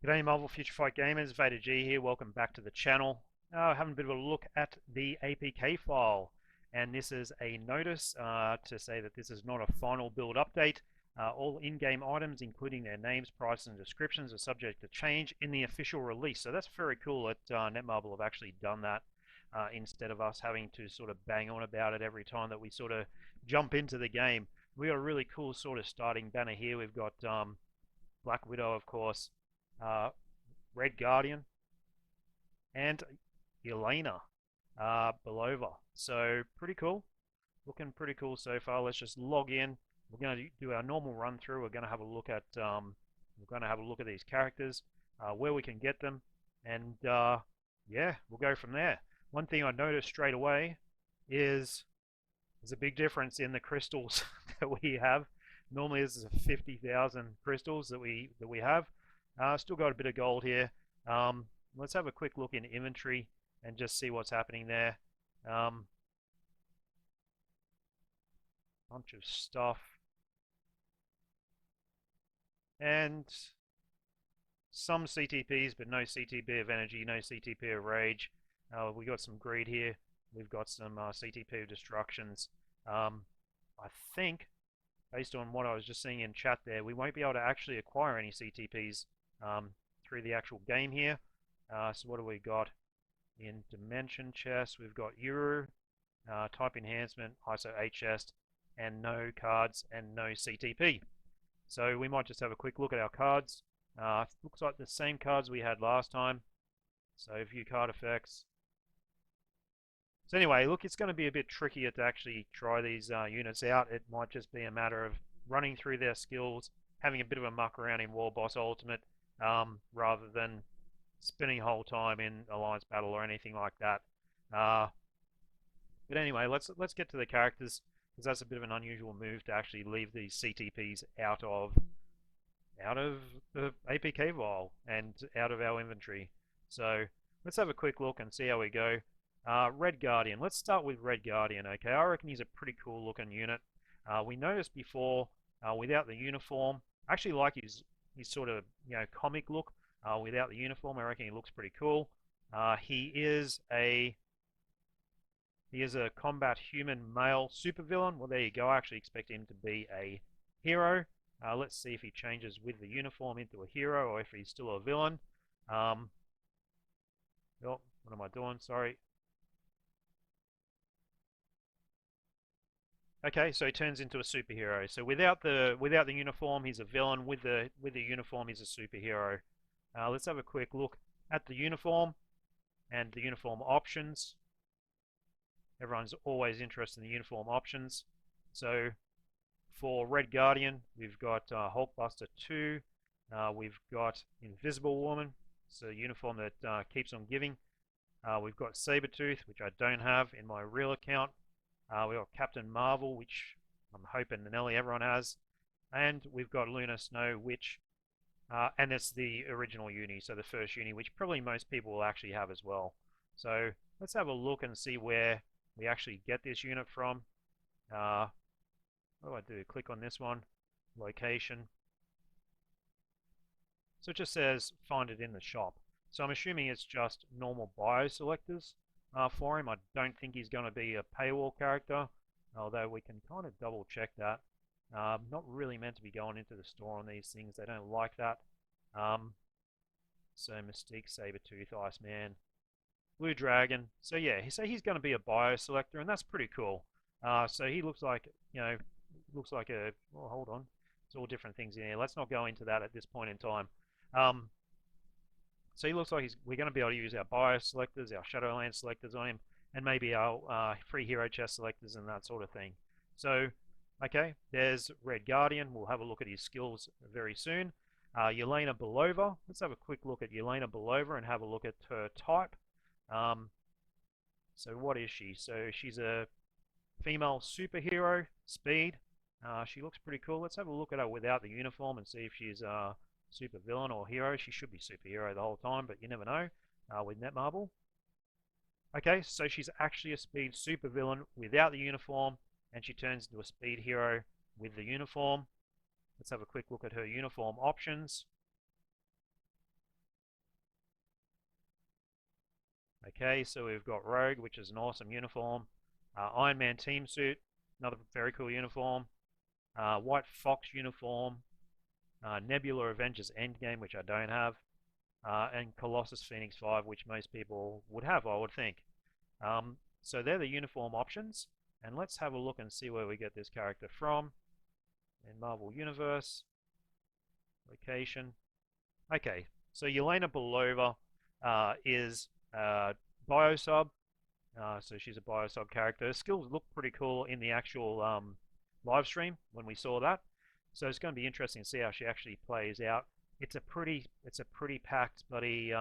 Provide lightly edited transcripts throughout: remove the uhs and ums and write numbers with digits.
G'day Marvel Future Fight Gamers, VaderG here, welcome back to the channel. Having a bit of a look at the APK file, and this is a notice to say that this is not a final build update. All in-game items, including their names, prices, and descriptions, are subject to change in the official release. So that's very cool that Netmarble have actually done that instead of us having to sort of bang on about it every time that we sort of jump into the game. We got a really cool sort of starting banner here. We've got Black Widow, of course, uh, Red Guardian, and Elena Belova. So pretty cool. Looking pretty cool so far. Let's just log in. We're going to do our normal run through. We're going to have a look at these characters, where we can get them, and yeah, we'll go from there. One thing I noticed straight away is there's a big difference in the crystals that we have. Normally, this is 50,000 crystals that we have. Still got a bit of gold here. Let's have a quick look in inventory and just see what's happening there. Bunch of stuff. And some CTPs, but no CTP of energy, no CTP of rage. We got some greed here. We've got some CTP of destructions. I think, based on what I was just seeing in chat there, we won't be able to actually acquire any CTPs through the actual game here. So what do we got in dimension chest? We've got Euro, type enhancement, ISO HS, and no cards and no CTP. So we might just have a quick look at our cards. Looks like the same cards we had last time. So view card effects. So anyway, look, it's going to be a bit trickier to actually try these units out. It might just be a matter of running through their skills, having a bit of a muck around in War Boss Ultimate, rather than spending a whole time in Alliance Battle or anything like that. But anyway, let's get to the characters, because that's a bit of an unusual move to actually leave these CTPs out of the APK file and out of our inventory. So let's have a quick look and see how we go. Red Guardian. Let's start with Red Guardian. Okay, I reckon he's a pretty cool looking unit. We noticed before without the uniform. I actually like his sort of comic look without the uniform. I reckon he looks pretty cool. He is a combat human male supervillain. Well, there you go. I actually expect him to be a hero. Let's see if he changes with the uniform into a hero or if he's still a villain. Oh, what am I doing? Sorry. Okay, so he turns into a superhero. So without the uniform, he's a villain. With the uniform, he's a superhero. Let's have a quick look at the uniform and the uniform options. Everyone's always interested in the uniform options. So for Red Guardian, we've got Hulkbuster 2. We've got Invisible Woman. It's a uniform that keeps on giving. We've got Sabretooth, which I don't have in my real account. We've got Captain Marvel, which I'm hoping Nelly everyone has. And we've got Luna Snow, which, and it's the original uni, so the first uni, which probably most people will actually have as well. So let's have a look and see where we actually get this unit from. What do I do? Click on this one, location. So it just says find it in the shop. So I'm assuming it's just normal bio selectors for him. I don't think he's going to be a paywall character, although we can kind of double check that. Not really meant to be going into the store on these things. They don't like that. So Mystique, Sabretooth, Iceman, Blue Dragon. So yeah, so he's going to be a bio selector, and that's pretty cool. So he looks like, looks like a, well, hold on. It's all different things in here. Let's not go into that at this point in time. So he looks like we're going to be able to use our bio selectors, our Shadowland selectors on him, and maybe our free hero chest selectors and that sort of thing. So, okay, there's Red Guardian. We'll have a look at his skills very soon. Elena Belova. Let's have a quick look at Elena Belova and have a look at her type. So what is she? So she's a female superhero, speed. She looks pretty cool. Let's have a look at her without the uniform and see if she's super villain or hero. She should be superhero the whole time, but you never know with Netmarble. Okay, so she's actually a speed super villain without the uniform, and she turns into a speed hero with the uniform. Let's have a quick look at her uniform options. Okay, so we've got Rogue, which is an awesome uniform. Iron Man team suit, another very cool uniform. White Fox uniform. Nebula Avengers Endgame, which I don't have. And Colossus Phoenix 5, which most people would have, I would think. So they're the uniform options. And let's have a look and see where we get this character from. In Marvel Universe. Location. Okay, so Yelena Belova is Biosub. So she's a Biosub character. Her skills look pretty cool in the actual live stream when we saw that. So it's going to be interesting to see how she actually plays out. It's a pretty packed bloody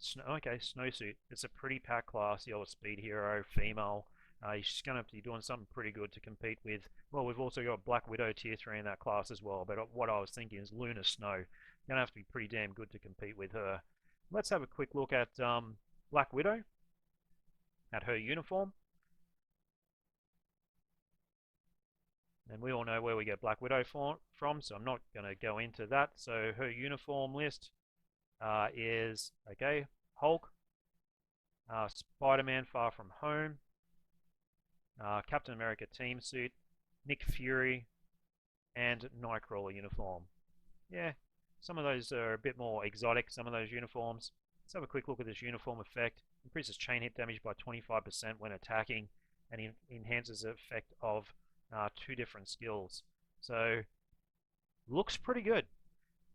snowsuit. It's a pretty packed class. The old speed hero, female. She's going to have to be doing something pretty good to compete with. Well, we've also got Black Widow tier 3 in that class as well. But what I was thinking is Lunar Snow. Going to have to be pretty damn good to compete with her. Let's have a quick look at Black Widow. At her uniform. And we all know where we get Black Widow from, so I'm not going to go into that. So her uniform list is, okay, Hulk, Spider-Man Far From Home, Captain America team suit, Nick Fury, and Nightcrawler uniform. Yeah, some of those are a bit more exotic, some of those uniforms. Let's have a quick look at this uniform effect. Increases chain hit damage by 25% when attacking, and enhances the effect of 2 different skills. So, looks pretty good.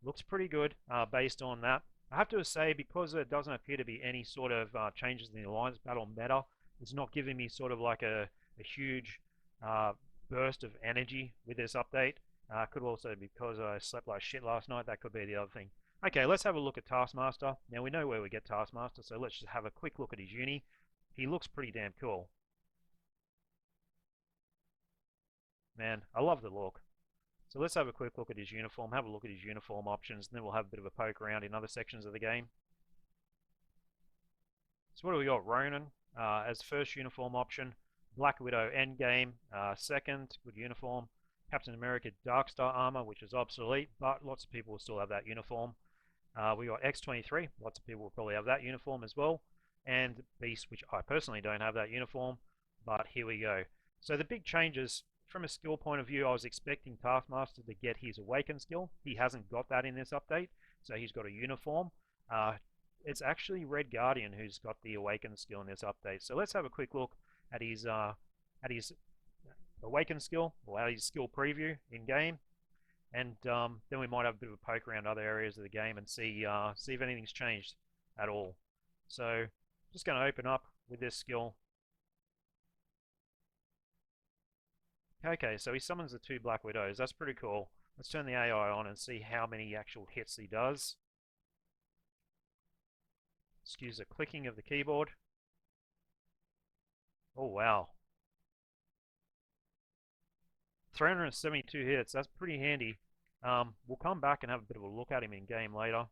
Looks pretty good based on that. I have to say, because there doesn't appear to be any sort of changes in the Alliance Battle meta, it's not giving me sort of like a huge burst of energy with this update. Could also be because I slept like shit last night. That could be the other thing. Okay, let's have a look at Taskmaster. Now we know where we get Taskmaster, so let's just have a quick look at his uni. He looks pretty damn cool. Man, I love the look. So let's have a quick look at his uniform, have a look at his uniform options, and then we'll have a bit of a poke around in other sections of the game. So what do we got? Ronin as first uniform option. Black Widow Endgame second, good uniform. Captain America Darkstar armor, which is obsolete, but lots of people will still have that uniform. We got X-23, lots of people will probably have that uniform as well. And Beast, which I personally don't have that uniform, but here we go. So the big changes, from a skill point of view, I was expecting Taskmaster to get his Awaken skill. He hasn't got that in this update, so he's got a uniform. It's actually Red Guardian who's got the Awaken skill in this update. So let's have a quick look at his Awaken skill, or at his skill preview in game, and then we might have a bit of a poke around other areas of the game and see if anything's changed at all. So just going to open up with this skill. Okay, so he summons the 2 Black Widows. That's pretty cool. Let's turn the AI on and see how many actual hits he does. Excuse the clicking of the keyboard. Oh, wow. 372 hits. That's pretty handy. We'll come back and have a bit of a look at him in game later.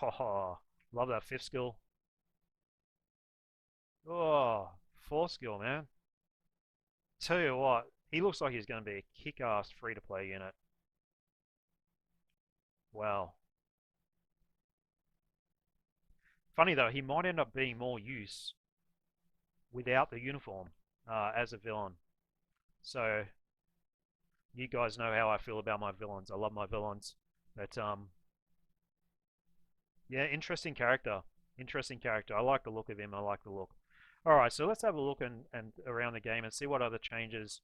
Oh, love that 5th skill. Oh, 4th skill, man. Tell you what, he looks like he's going to be a kick-ass free-to-play unit. Wow. Funny though, he might end up being more use without the uniform as a villain. So, you guys know how I feel about my villains. I love my villains. But, yeah, interesting character. Interesting character. I like the look of him. I like the look. Alright, so let's have a look and around the game and see what other changes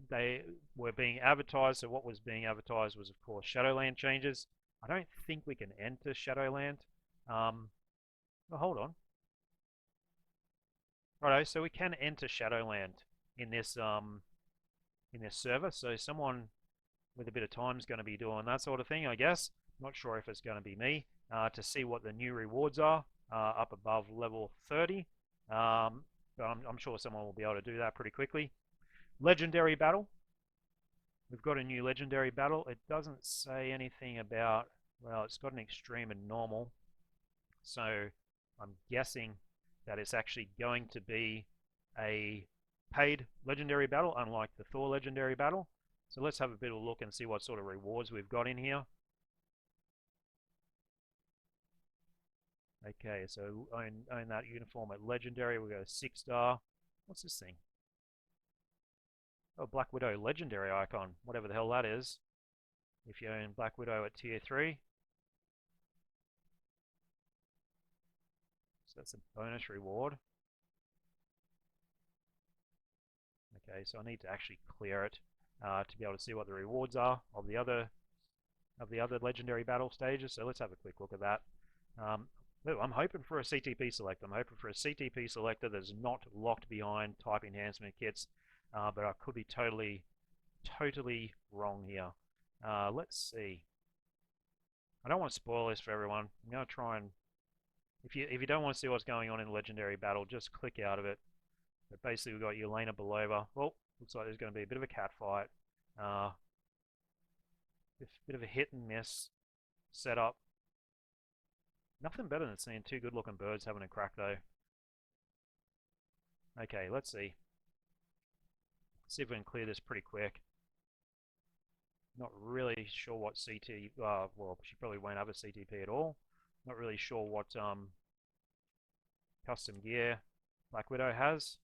they were being advertised. So what was being advertised was, of course, Shadowland changes. I don't think we can enter Shadowland. Well, hold on. Righto, so we can enter Shadowland in this server. So someone with a bit of time is going to be doing that sort of thing, I guess. Not sure if it's going to be me to see what the new rewards are up above level 30. But I'm sure someone will be able to do that pretty quickly. Legendary battle. We've got a new legendary battle. It doesn't say anything about, well, it's got an extreme and normal. So I'm guessing that it's actually going to be a paid legendary battle, unlike the Thor legendary battle. So let's have a bit of a look and see what sort of rewards we've got in here. Okay, so own that uniform at Legendary. We'll go 6-star. What's this thing? Oh, Black Widow Legendary icon, whatever the hell that is. If you own Black Widow at Tier 3. So that's a bonus reward. Okay, so I need to actually clear it to be able to see what the rewards are of the other legendary battle stages. So let's have a quick look at that. I'm hoping for a CTP select. I'm hoping for a CTP selector that's not locked behind type enhancement kits, but I could be totally wrong here. Let's see. I don't want to spoil this for everyone. I'm going to try and, if you don't want to see what's going on in the legendary battle, just click out of it. But basically, we've got Yelena Belova. Well, looks like there's going to be a bit of a cat fight. Bit of a hit and miss setup. Nothing better than seeing two good-looking birds having a crack, though. Okay, let's see. See if we can clear this pretty quick. Not really sure what CT... well, she probably won't have a CTP at all. Not really sure what custom gear Black Widow has.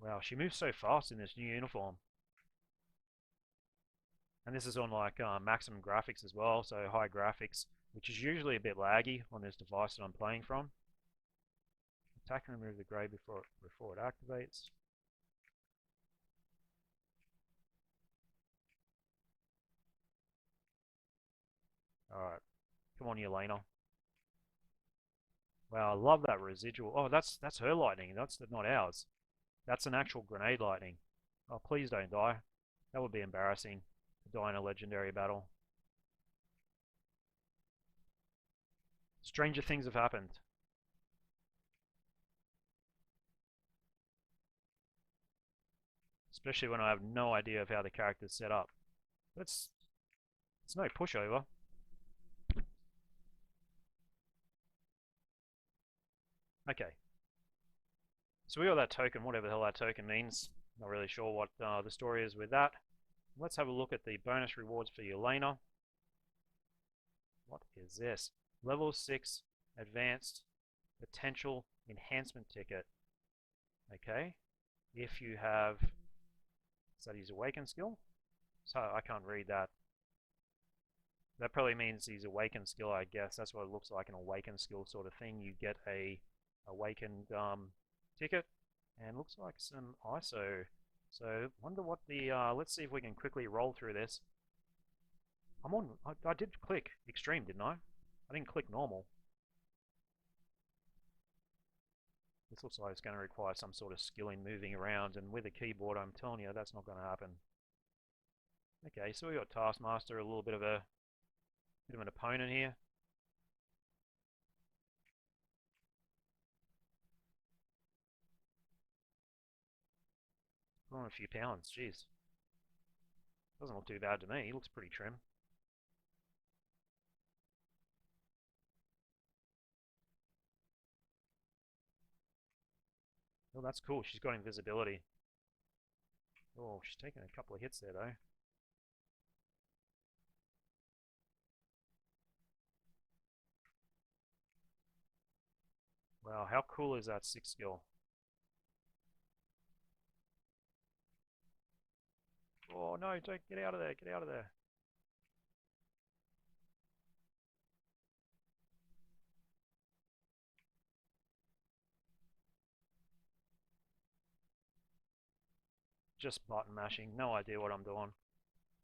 Wow, she moves so fast in this new uniform. And this is on like maximum graphics as well, so high graphics, which is usually a bit laggy on this device that I'm playing from. Attack and remove the grey before it activates. Alright, come on Yelena. Wow, I love that residual. Oh, that's her lightning, that's not ours. That's an actual grenade lightning. Oh, please don't die. That would be embarrassing, to die in a legendary battle. Stranger things have happened. Especially when I have no idea of how the character's set up. It's no pushover. Okay. So we got that token, whatever the hell that token means. Not really sure what the story is with that. Let's have a look at the bonus rewards for Yelena. What is this? Level 6 Advanced Potential Enhancement Ticket. Okay. If you have... Is that his Awaken skill? So I can't read that. That probably means his Awaken skill, I guess. That's what it looks like, an Awaken skill sort of thing. You get a Awakened ticket, and looks like some ISO. So wonder what the, let's see if we can quickly roll through this. I did click Extreme, didn't I? I didn't click Normal. This looks like it's going to require some sort of skill in moving around, and with a keyboard, I'm telling you, that's not going to happen. Okay, so we got Taskmaster, a little bit of an opponent here. Oh, a few pounds, jeez. Doesn't look too bad to me, he looks pretty trim. Oh, that's cool, she's got invisibility. Oh, she's taking a couple of hits there, though. Wow, how cool is that 6 skill? Oh no, don't get out of there, get out of there. Just button mashing, no idea what I'm doing.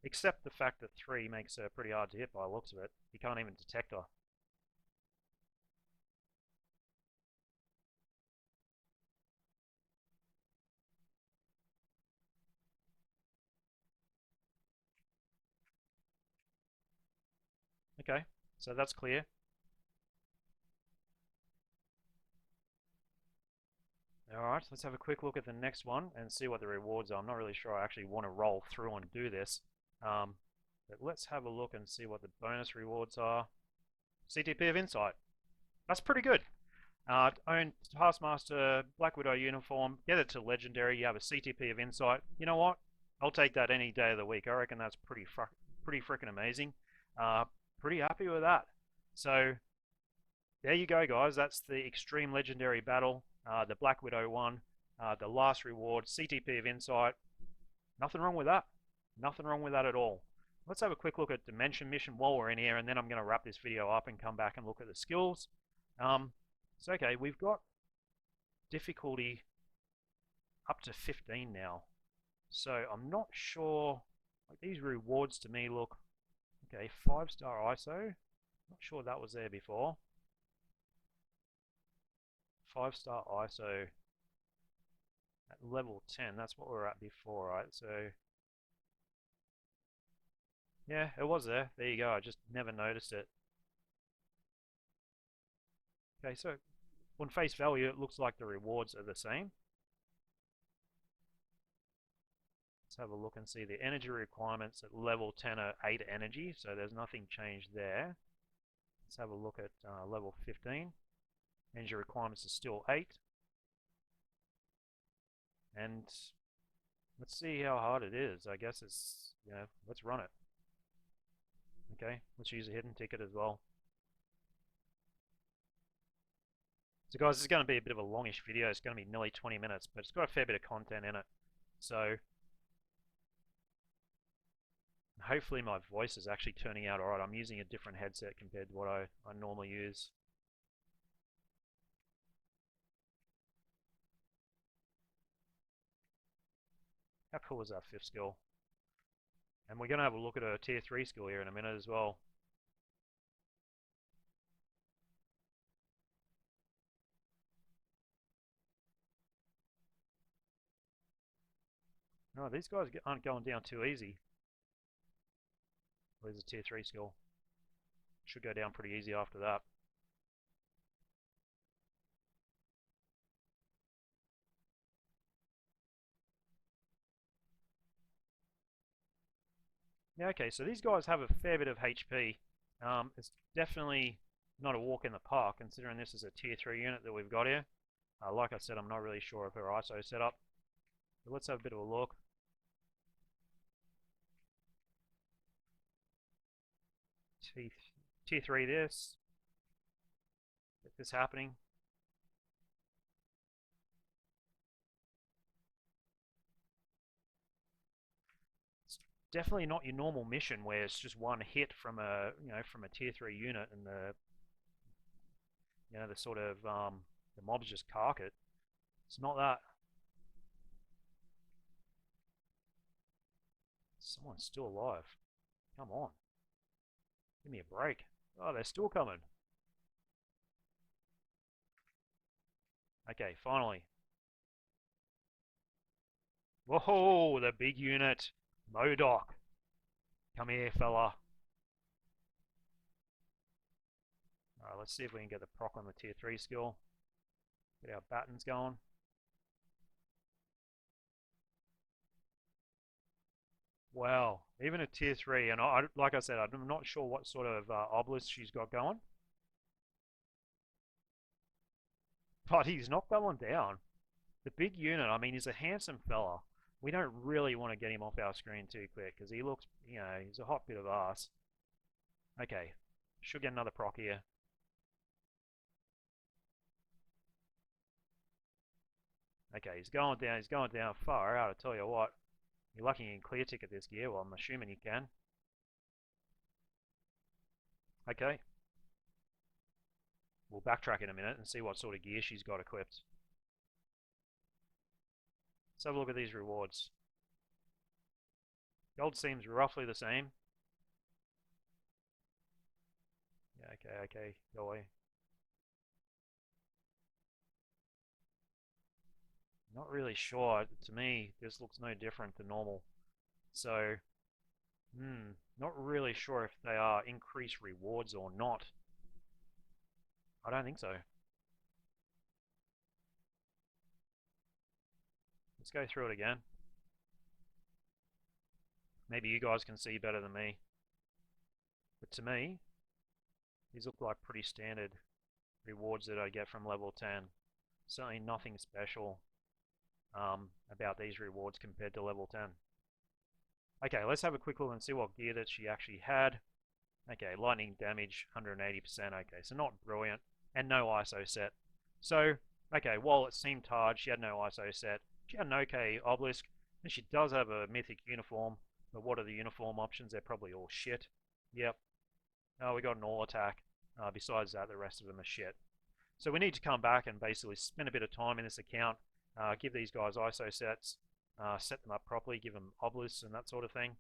Except the fact that 3 makes her pretty hard to hit by the looks of it. You can't even detect her. Okay, so that's clear. Alright, let's have a quick look at the next one and see what the rewards are. I'm not really sure I actually want to roll through and do this. But let's have a look and see what the bonus rewards are. CTP of Insight. That's pretty good. Own Taskmaster, Black Widow uniform, get it to Legendary, you have a CTP of Insight. You know what? I'll take that any day of the week. I reckon that's pretty freaking amazing. Pretty happy with that. So there you go, guys. That's the Extreme Legendary Battle, the Black Widow one, the last reward, CTP of Insight. Nothing wrong with that. Nothing wrong with that at all. Let's have a quick look at Dimension Mission while we're in here, and then I'm going to wrap this video up and come back and look at the skills. So okay, we've got difficulty up to 15 now. So I'm not sure, like these rewards to me look, okay, 5-star ISO. Not sure that was there before. 5-star ISO at level 10, that's what we were at before, right? So yeah, it was there. There you go, I just never noticed it. Okay, so on face value, it looks like the rewards are the same. Let's have a look and see the energy requirements at level 10 are 8 energy, so there's nothing changed there. Let's have a look at level 15. Energy requirements are still 8. And let's see how hard it is. I guess it's, let's run it. Okay, let's use a hidden ticket as well. So guys, this is going to be a bit of a longish video. It's going to be nearly 20 minutes, but it's got a fair bit of content in it. So hopefully my voice is actually turning out alright. I'm using a different headset compared to what I normally use. How cool is that 5th skill? And we're going to have a look at a tier 3 skill here in a minute as well. No, these guys aren't going down too easy. There's a tier 3 skill. Should go down pretty easy after that. Yeah, okay, so these guys have a fair bit of HP. It's definitely not a walk in the park, considering this is a tier 3 unit that we've got here. Like I said, I'm not really sure of her ISO setup. But let's have a bit of a look. Tier 3 this. Get this happening. It's definitely not your normal mission where it's just one hit from a from a tier 3 unit and the sort of the mobs just cark it. It's not that. Someone's still alive. Come on. Give me a break. Oh, they're still coming. Okay, finally. Whoa, the big unit. MODOK. Come here, fella. Alright, let's see if we can get the proc on the tier 3 skill. Get our battens going. Wow, even a tier 3, and like I said, I'm not sure what sort of obelisk she's got going. But he's not going down. The big unit, I mean, he's a handsome fella. We don't really want to get him off our screen too quick, because he looks, he's a hot bit of ass. Okay, should get another proc here. Okay, he's going down far out, I tell you what. You're lucky you can clear ticket this gear, well I'm assuming you can. Okay. We'll backtrack in a minute and see what sort of gear she's got equipped. Let's have a look at these rewards. Gold seems roughly the same. Yeah, okay, go away. Not really sure. To me, this looks no different than normal. So, not really sure if they are increased rewards or not. I don't think so. Let's go through it again. Maybe you guys can see better than me. But to me, these look like pretty standard rewards that I get from level 10. Certainly nothing special about these rewards compared to level 10. Okay, let's have a quick look and see what gear that she actually had. Okay, lightning damage, 180%. Okay, so not brilliant, and no ISO set. So, okay, while it seemed hard, she had no ISO set. She had an okay obelisk, and she does have a mythic uniform, but what are the uniform options? They're probably all shit. Yep. Oh, we got an all attack. Besides that, the rest of them are shit. So we need to come back and basically spend a bit of time in this account, give these guys ISO sets, set them up properly, give them obelisks and that sort of thing.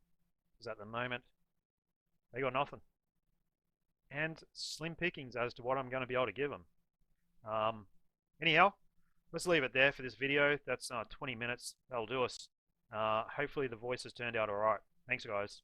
Because at the moment, they got nothing. And slim pickings as to what I'm going to be able to give them. Anyhow, let's leave it there for this video. That's 20 minutes. That'll do us. Hopefully the voice has turned out alright. Thanks, guys.